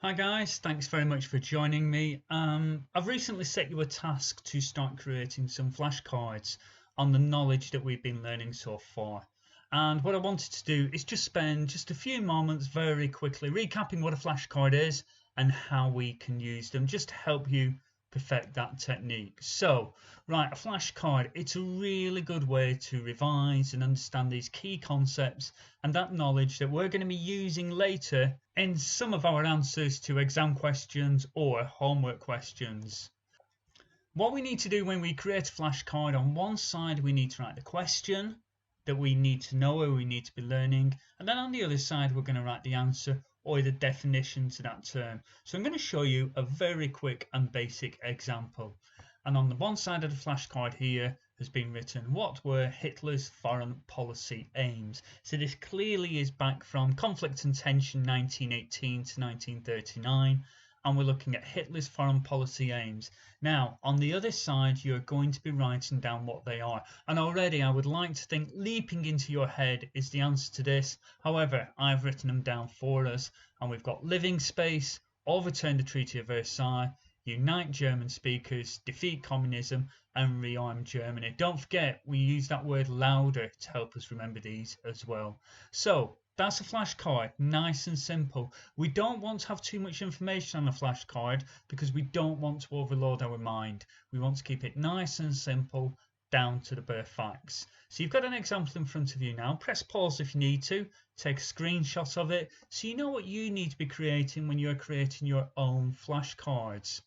Hi guys, thanks very much for joining me. I've recently set you a task to start creating some flashcards on the knowledge that we've been learning so far. And what I wanted to do is just spend just a few moments very quickly recapping what a flashcard is and how we can use them just to help you perfect that technique. So, right, a flashcard, it's a really good way to revise and understand these key concepts and that knowledge that we're going to be using later in some of our answers to exam questions or homework questions. What we need to do when we create a flashcard, on one side we need to write the question that we need to know or we need to be learning, and then on the other side we're going to write the answer or the definition to that term. So I'm going to show you a very quick and basic example. And on the one side of the flashcard here has been written, what were Hitler's foreign policy aims? So this clearly is back from Conflict and Tension 1918 to 1939, and we're looking at Hitler's foreign policy aims. Now, on the other side, you're going to be writing down what they are. And already I would like to think leaping into your head is the answer to this. However, I've written them down for us, and we've got living space, overturn the Treaty of Versailles, unite German speakers, defeat communism, and rearm Germany. Don't forget, we use that word louder to help us remember these as well. So, that's a flashcard, nice and simple. We don't want to have too much information on a flashcard because we don't want to overload our mind. We want to keep it nice and simple, down to the bare facts. So you've got an example in front of you now. Press pause if you need to, take a screenshot of it so you know what you need to be creating when you're creating your own flashcards.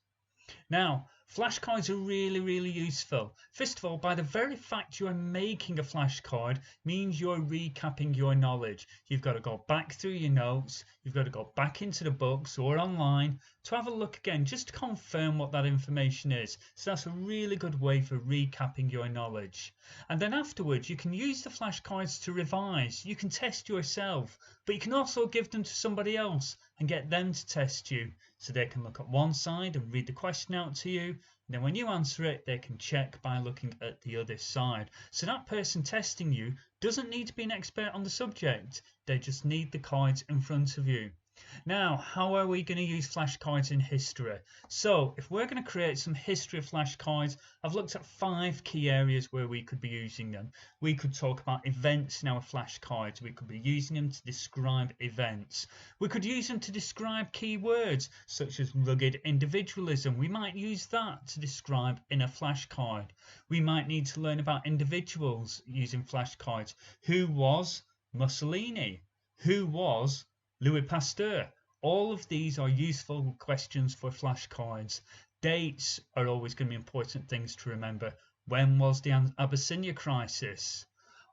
Now, flashcards are really useful. First of all, by the very fact you are making a flashcard means you're recapping your knowledge. You've got to go back through your notes, you've got to go back into the books or online to have a look again just to confirm what that information is. So that's a really good way for recapping your knowledge. And then afterwards you can use the flashcards to revise. You can test yourself, but you can also give them to somebody else and get them to test you. So they can look at one side and read the question out to you. And then when you answer it, they can check by looking at the other side. So that person testing you doesn't need to be an expert on the subject. They just need the cards in front of you. Now, how are we going to use flashcards in history? So, if we're going to create some history of flashcards, I've looked at 5 key areas where we could be using them. We could talk about events in our flashcards. We could be using them to describe events. We could use them to describe key words such as rugged individualism. We might use that to describe in a flashcard. We might need to learn about individuals using flashcards. Who was Mussolini? Who was Louis Pasteur? All of these are useful questions for flashcards. Dates are always going to be important things to remember. When was the Abyssinia crisis?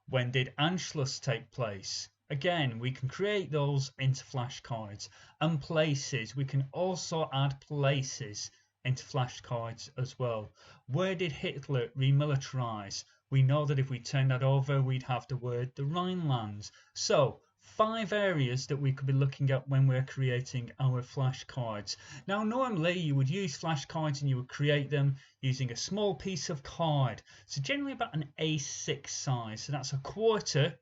When did Anschluss take place? Again, we can create those into flashcards. And places, we can also add places into flashcards as well. Where did Hitler remilitarize? We know that if we turn that over, we'd have the word the Rhinelands. So, 5 areas that we could be looking at when we're creating our flashcards. Now, normally you would use flashcards and you would create them using a small piece of card. So generally about an A6 size. So that's a quarter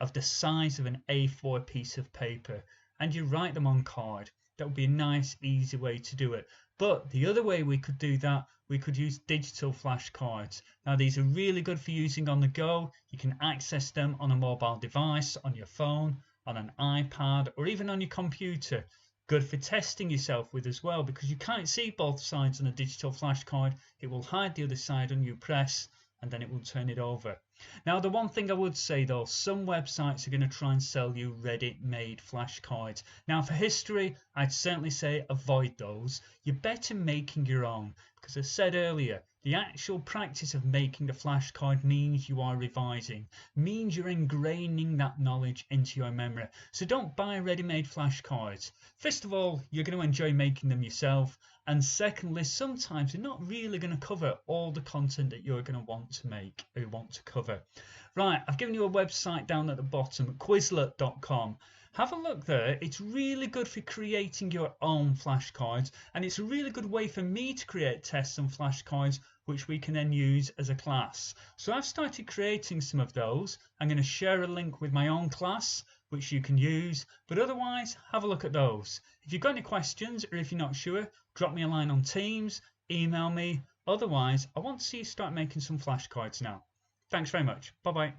of the size of an A4 piece of paper. And you write them on card. That would be a nice, easy way to do it. But the other way we could do that, we could use digital flashcards. Now, these are really good for using on the go. You can access them on a mobile device, on your phone, on an iPad, or even on your computer. Good for testing yourself with as well, because you can't see both sides on a digital flashcard. It will hide the other side on your press, and then it will turn it over. Now, the one thing I would say though, some websites are going to try and sell you ready-made flashcards. Now, for history, I'd certainly say avoid those. You're better making your own, because as I said earlier, the actual practice of making a flashcard means you are revising, means you're ingraining that knowledge into your memory. So don't buy ready-made flashcards. First of all, you're going to enjoy making them yourself. And secondly, sometimes you're not really going to cover all the content that you're going to want to make or want to cover. Right, I've given you a website down at the bottom, Quizlet.com. Have a look there. It's really good for creating your own flashcards, and it's a really good way for me to create tests and flashcards which we can then use as a class. So I've started creating some of those. I'm going to share a link with my own class, which you can use, but otherwise have a look at those. If you've got any questions or if you're not sure, drop me a line on Teams, email me. Otherwise, I want to see you start making some flashcards now. Thanks very much. Bye bye.